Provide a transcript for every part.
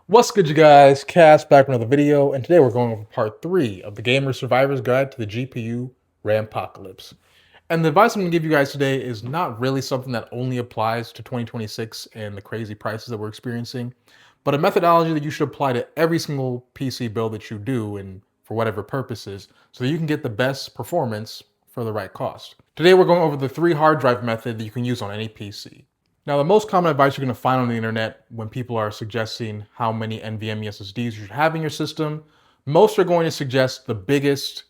What's good, you guys? C.A.S.T back with another video, and today we're going over part 3 of the Gamer Survivor's Guide to the GPU Rampocalypse. And the advice I'm going to give you guys today is not really something that only applies to 2026 and the crazy prices that we're experiencing, but a methodology that you should apply to every single PC build that you do and for whatever purposes, so that you can get the best performance for the right cost. Today we're going over the 3 hard drive method that you can use on any PC. Now, the most common advice you're going to find on the internet when people are suggesting how many NVMe SSDs you should have in your system, most are going to suggest the biggest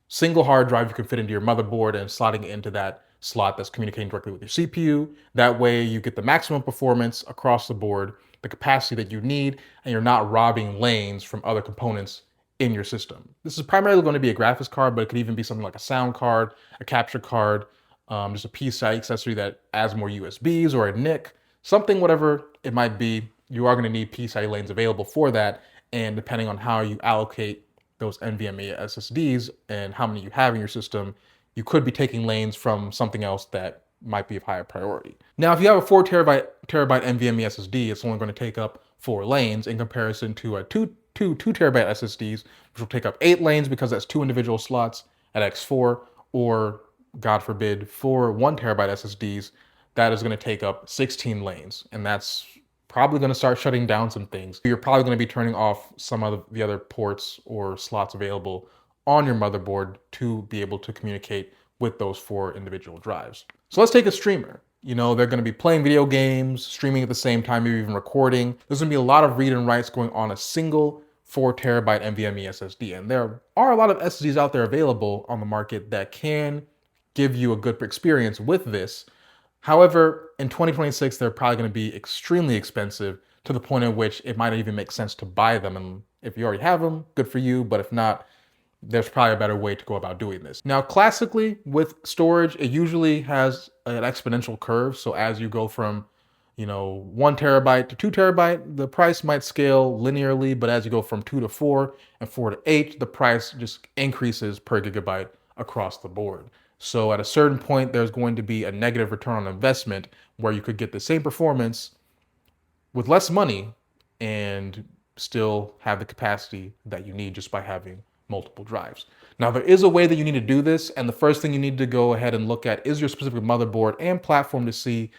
single hard drive you can fit into your motherboard and slotting it into that slot that's communicating directly with your CPU. That way you get the maximum performance across the board, the capacity that you need, and you're not robbing lanes from other components in your system. This is primarily going to be a graphics card, but it could even be something like a sound card, a capture card, just a PCI accessory that adds more USBs or a NIC, something, whatever it might be. You are going to need PCI lanes available for that. And depending on how you allocate those NVMe SSDs and how many you have in your system, you could be taking lanes from something else that might be of higher priority. Now, if you have a 4 terabyte NVMe SSD, it's only going to take up 4 lanes in comparison to a 2 terabyte SSDs, which will take up 8 lanes because that's 2 individual slots at X4, or God forbid, for 1 terabyte SSDs, that is going to take up 16 lanes. And that's probably going to start shutting down some things. You're probably going to be turning off some of the other ports or slots available on your motherboard to be able to communicate with those 4 individual drives. So let's take a streamer. You know, they're going to be playing video games, streaming at the same time, maybe even recording. There's going to be a lot of read and writes going on a single 4 terabyte NVMe SSD. And there are a lot of SSDs out there available on the market that can give you a good experience with this. However, in 2026, they're probably going to be extremely expensive to the point at which it might not even make sense to buy them. And if you already have them, good for you. But if not, there's probably a better way to go about doing this. Now, classically with storage, it usually has an exponential curve. So as you go from 1 terabyte to 2 terabyte, the price might scale linearly, but as you go from 2 to 4 and 4 to 8, the price just increases per gigabyte across the board. So at a certain point, there's going to be a negative return on investment where you could get the same performance with less money and still have the capacity that you need just by having multiple drives. Now, there is a way that you need to do this, and the first thing you need to go ahead and look at is your specific motherboard and platform to see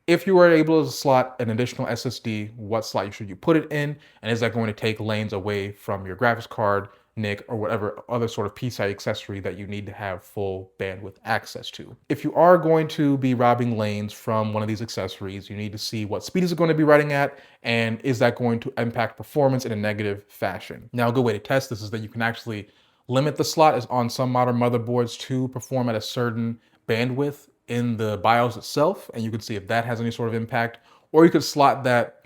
if you are able to slot an additional SSD, what slot should you put it in, and is that going to take lanes away from your graphics card, NIC, or whatever other sort of PCI accessory that you need to have full bandwidth access to. If you are going to be robbing lanes from one of these accessories, you need to see what speed is it going to be writing at, and is that going to impact performance in a negative fashion. Now, a good way to test this is that you can actually limit the slot as on some modern motherboards to perform at a certain bandwidth in the BIOS itself, and you can see if that has any sort of impact, or you could slot that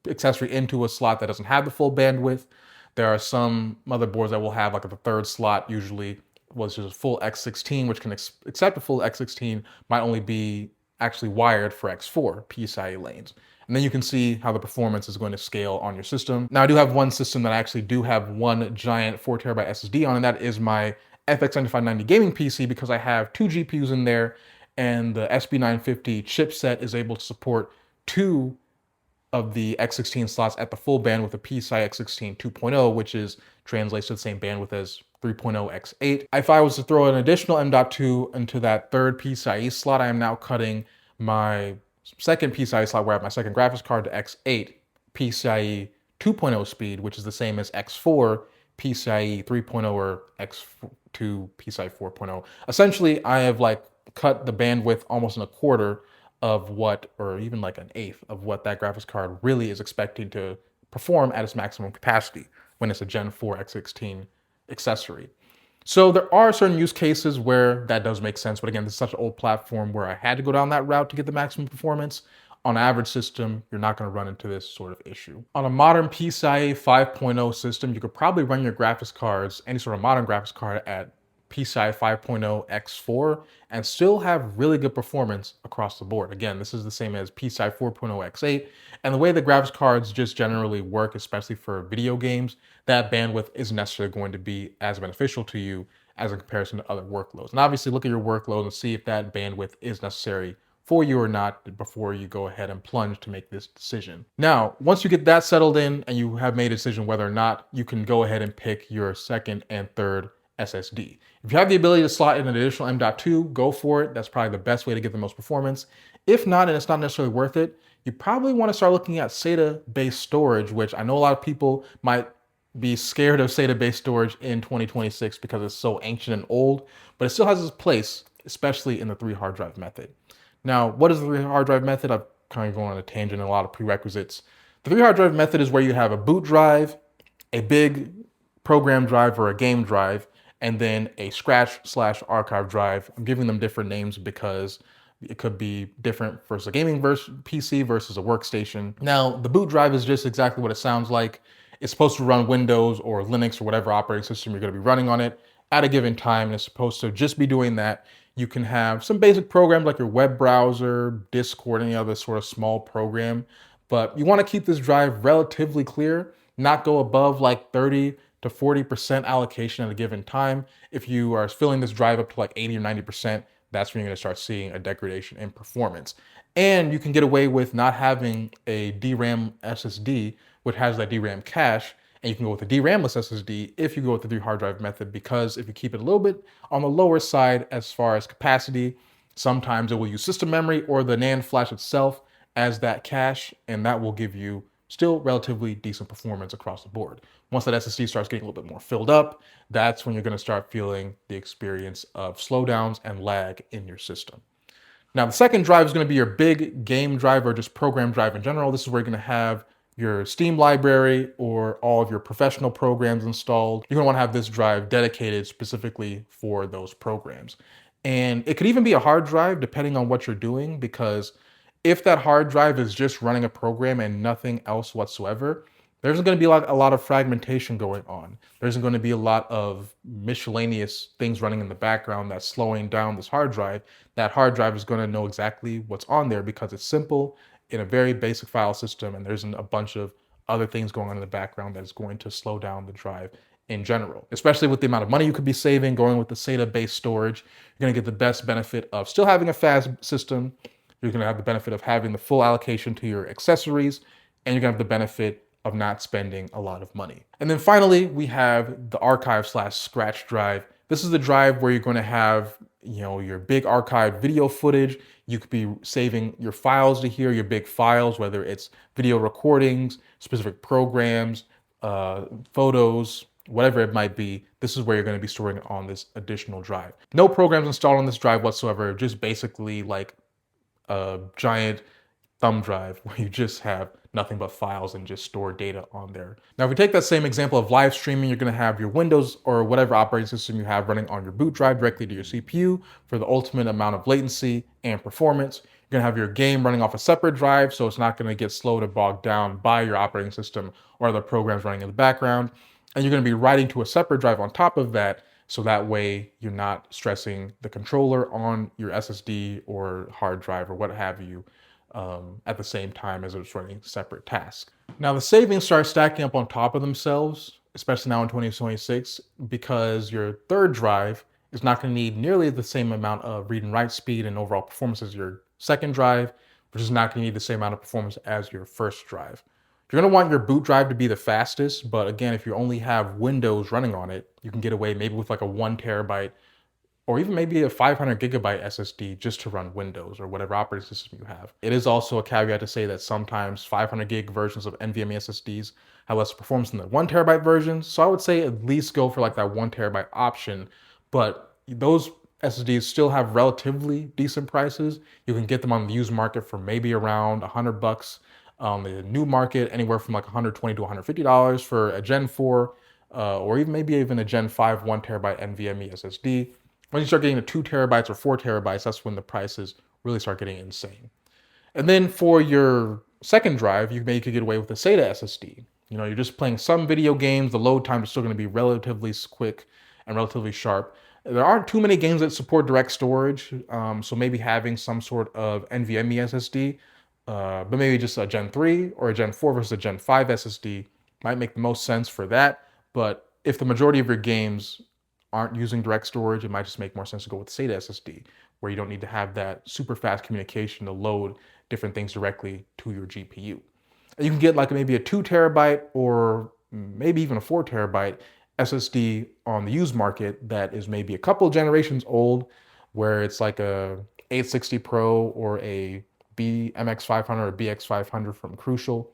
accessory into a slot that doesn't have the full bandwidth. There are some motherboards that will have like the third slot usually was just a full X16, which can accept a full X16, might only be actually wired for X4 PCIe lanes. And then you can see how the performance is going to scale on your system. Now, I do have one system that I actually do have one giant 4 terabyte SSD on, and that is my FX 9590 gaming PC, because I have 2 GPUs in there, and the SB950 chipset is able to support 2 of the X16 slots at the full bandwidth of PCI X16 2.0, which translates to the same bandwidth as 3.0 X8. If I was to throw an additional M.2 into that third PCIe slot, I am now cutting my second PCIe slot where I have my second graphics card to X8 PCIe 2.0 speed, which is the same as X4 PCIe 3.0 or X2 PCIe 4.0. Essentially, I have cut the bandwidth almost in a quarter of what, or even like an eighth of what that graphics card really is expecting to perform at its maximum capacity when it's a Gen 4 X16 accessory. So there are certain use cases where that does make sense, but again, this is such an old platform where I had to go down that route to get the maximum performance. On an average system, you're not going to run into this sort of issue. On a modern PCIe 5.0 system, you could probably run your graphics cards, any sort of modern graphics card, at PCIe 5.0 X4 and still have really good performance across the board. Again, this is the same as PCIe 4.0 X8. And the way the graphics cards just generally work, especially for video games, that bandwidth isn't necessarily going to be as beneficial to you as in comparison to other workloads. And obviously look at your workload and see if that bandwidth is necessary for you or not before you go ahead and plunge to make this decision. Now, once you get that settled in and you have made a decision whether or not, you can go ahead and pick your second and third SSD. If you have the ability to slot in an additional M.2, go for it. That's probably the best way to get the most performance. If not, and it's not necessarily worth it, you probably want to start looking at SATA-based storage, which I know a lot of people might be scared of SATA-based storage in 2026 because it's so ancient and old, but it still has its place, especially in the 3 hard drive method. Now, what is the 3 hard drive method? I've kind of gone on a tangent and a lot of prerequisites. The 3 hard drive method is where you have a boot drive, a big program drive or a game drive, and then a scratch/archive drive. I'm giving them different names because it could be different versus a gaming PC versus a workstation. Now, the boot drive is just exactly what it sounds like. It's supposed to run Windows or Linux or whatever operating system you're going to be running on it at a given time. And it's supposed to just be doing that. You can have some basic programs like your web browser, Discord, any other sort of small program. But you want to keep this drive relatively clear, not go above like 30 to 40% allocation at a given time. If you are filling this drive up to like 80 or 90%, that's when you're going to start seeing a degradation in performance. And you can get away with not having a DRAM SSD, which has that DRAM cache, and you can go with a DRAMless SSD if you go with the 3 hard drive method, because if you keep it a little bit on the lower side as far as capacity, sometimes it will use system memory or the NAND flash itself as that cache, and that will give you still relatively decent performance across the board. Once that SSD starts getting a little bit more filled up, that's when you're going to start feeling the experience of slowdowns and lag in your system. Now, the second drive is going to be your big game drive or just program drive in general. This is where you're going to have your Steam library or all of your professional programs installed. You're going to want to have this drive dedicated specifically for those programs. And it could even be a hard drive depending on what you're doing, because if that hard drive is just running a program and nothing else whatsoever, there's going to be a lot of fragmentation going on. There's going to be a lot of miscellaneous things running in the background that's slowing down this hard drive. That hard drive is going to know exactly what's on there because it's simple in a very basic file system, and there isn't a bunch of other things going on in the background that's going to slow down the drive in general. Especially with the amount of money you could be saving going with the SATA-based storage, you're going to get the best benefit of still having a fast system. You're going to have the benefit of having the full allocation to your accessories, and you're going to have the benefit of not spending a lot of money. And then finally, we have the archive/scratch drive. This is the drive where you're going to have, your big archived video footage. You could be saving your files to here, your big files, whether it's video recordings, specific programs, photos, whatever it might be. This is where you're going to be storing it on this additional drive. No programs installed on this drive whatsoever, just basically like a giant thumb drive where you just have nothing but files and just store data on there. Now, if we take that same example of live streaming, you're going to have your Windows or whatever operating system you have running on your boot drive directly to your CPU for the ultimate amount of latency and performance. You're going to have your game running off a separate drive, so it's not going to get slowed or bogged down by your operating system or other programs running in the background. And you're going to be writing to a separate drive on top of that, so that way you're not stressing the controller on your SSD or hard drive or what have you at the same time as it's running separate tasks. Now, the savings start stacking up on top of themselves, especially now in 2026, because your third drive is not going to need nearly the same amount of read and write speed and overall performance as your second drive, which is not going to need the same amount of performance as your first drive. You're going to want your boot drive to be the fastest, but again, if you only have Windows running on it, you can get away maybe with like a 1 terabyte or even maybe a 500 gigabyte SSD just to run Windows or whatever operating system you have. It is also a caveat to say that sometimes 500 gig versions of NVMe SSDs have less performance than the 1 terabyte versions. So I would say at least go for like that 1 terabyte option, but those SSDs still have relatively decent prices. You can get them on the used market for maybe around $100. The new market, anywhere from like $120 to $150 for a Gen 4, or even maybe even a Gen 5 1 terabyte NVMe SSD. When you start getting to 2 terabytes or 4 terabytes, that's when the prices really start getting insane. And then for your second drive, you could get away with a SATA SSD. You're just playing some video games. The load time is still going to be relatively quick and relatively sharp. There aren't too many games that support direct storage, so maybe having some sort of NVMe SSD, but maybe just a Gen 3 or a Gen 4 versus a Gen 5 SSD might make the most sense for that. But if the majority of your games aren't using direct storage, it might just make more sense to go with SATA SSD, where you don't need to have that super fast communication to load different things directly to your GPU. You can get like maybe a 2 terabyte or maybe even a 4 terabyte SSD on the used market that is maybe a couple generations old, where it's like a 860 Pro or a BMX500 or BX500 from Crucial.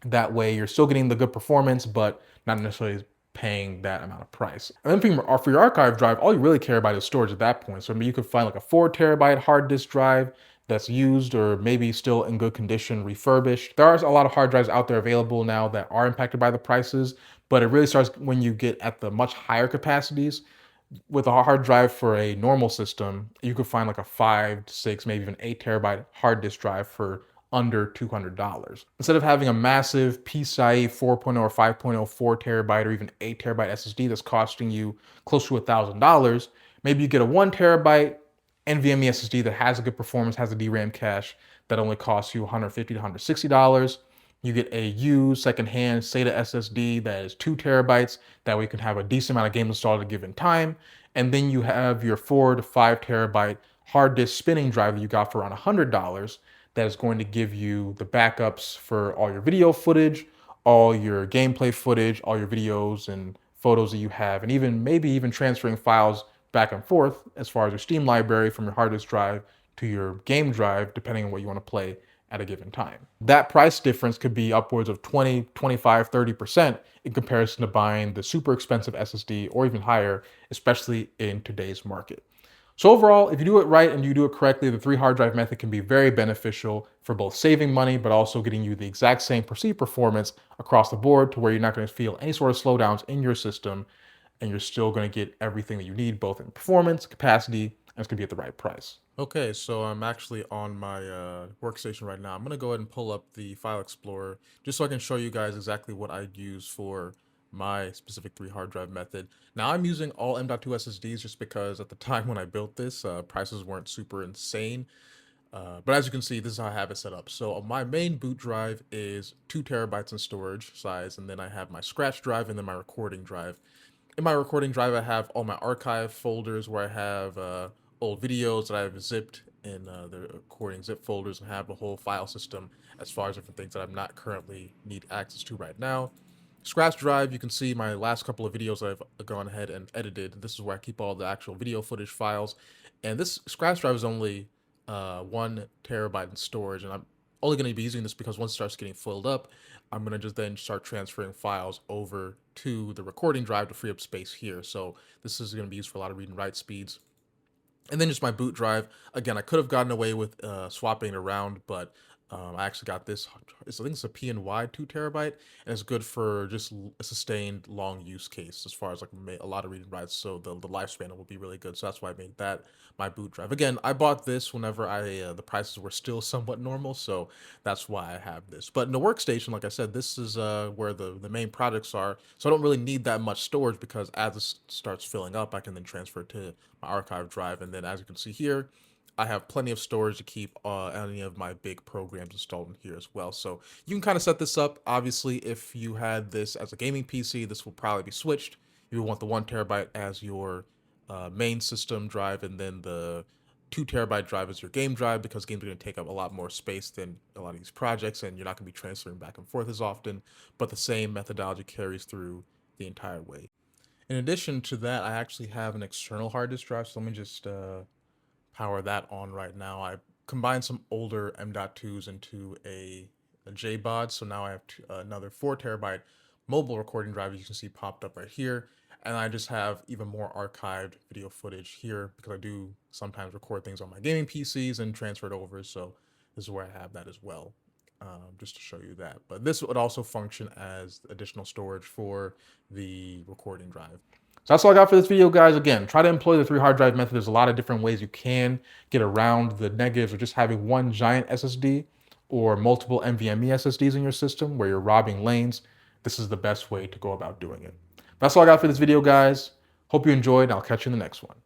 That way, you're still getting the good performance, but not necessarily paying that amount of price. And then for your archive drive, all you really care about is storage at that point. So I mean, you could find like a 4 terabyte hard disk drive that's used or maybe still in good condition, refurbished. There are a lot of hard drives out there available now that are impacted by the prices, but it really starts when you get at the much higher capacities. With a hard drive for a normal system, you could find like a 5 to 6, maybe even 8 terabyte hard disk drive for under $200. Instead of having a massive PCIe 4.0 or 5.0 4 terabyte or even 8 terabyte SSD that's costing you close to $1,000, maybe you get a 1 terabyte NVMe SSD that has a good performance, has a DRAM cache that only costs you $150 to $160. You get a used secondhand SATA SSD that is 2 terabytes. That way you can have a decent amount of games installed at a given time. And then you have your 4 to 5 terabyte hard disk spinning drive that you got for around $100 that is going to give you the backups for all your video footage, all your gameplay footage, all your videos and photos that you have, and even maybe even transferring files back and forth as far as your Steam library from your hard disk drive to your game drive, depending on what you want to play at a given time. That price difference could be upwards of 20, 25, 30% in comparison to buying the super expensive SSD or even higher, especially in today's market. So overall, if you do it right and you do it correctly, the 3 hard drive method can be very beneficial for both saving money, but also getting you the exact same perceived performance across the board to where you're not going to feel any sort of slowdowns in your system, and you're still going to get everything that you need, both in performance, capacity, and it's going to be at the right price. Okay, so I'm actually on my workstation right now. I'm going to go ahead and pull up the File Explorer just so I can show you guys exactly what I'd use for my specific 3 hard drive method. Now I'm using all M.2 SSDs just because at the time when I built this, prices weren't super insane. But as you can see, this is how I have it set up. So my main boot drive is 2 terabytes in storage size, and then I have my scratch drive and then my recording drive. In my recording drive, I have all my archive folders where I have old videos that I've zipped in the recording zip folders and have a whole file system as far as different things that I'm not currently need access to right now. Scratch drive, you can see my last couple of videos that I've gone ahead and edited. This is where I keep all the actual video footage files. And this scratch drive is only 1 terabyte in storage. And I'm only going to be using this because once it starts getting filled up, I'm going to just then start transferring files over to the recording drive to free up space here. So this is going to be used for a lot of read and write speeds. And then just my boot drive. Again, I could have gotten away with swapping it around, but I actually got this. I think it's a PNY 2 terabyte, and it's good for just a sustained long use case as far as like a lot of read and writes. So the lifespan will be really good. So that's why I made that my boot drive. Again, I bought this whenever the prices were still somewhat normal, so that's why I have this. But in the workstation, like I said, this is where the main products are. So I don't really need that much storage because as it starts filling up, I can then transfer it to my archive drive. And then as you can see here, I have plenty of storage to keep any of my big programs installed in here as well. So you can kind of set this up. Obviously, if you had this as a gaming PC, this will probably be switched. You would want the 1 terabyte as your main system drive, and then the 2 terabyte drive is your game drive, because games are going to take up a lot more space than a lot of these projects, and you're not going to be transferring back and forth as often. But the same methodology carries through the entire way. In addition to that, I actually have an external hard disk drive. So let me just power that on right now. I combined some older M.2s into a JBOD, so now I have another 4 terabyte mobile recording drive, as you can see popped up right here. And I just have even more archived video footage here because I do sometimes record things on my gaming PCs and transfer it over. So this is where I have that as well, just to show you that. But this would also function as additional storage for the recording drive. So that's all I got for this video, guys. Again, try to employ the 3 hard drive method. There's a lot of different ways you can get around the negatives of just having one giant SSD or multiple NVMe SSDs in your system where you're robbing lanes. This is the best way to go about doing it. That's all I got for this video, guys. Hope you enjoyed, and I'll catch you in the next one.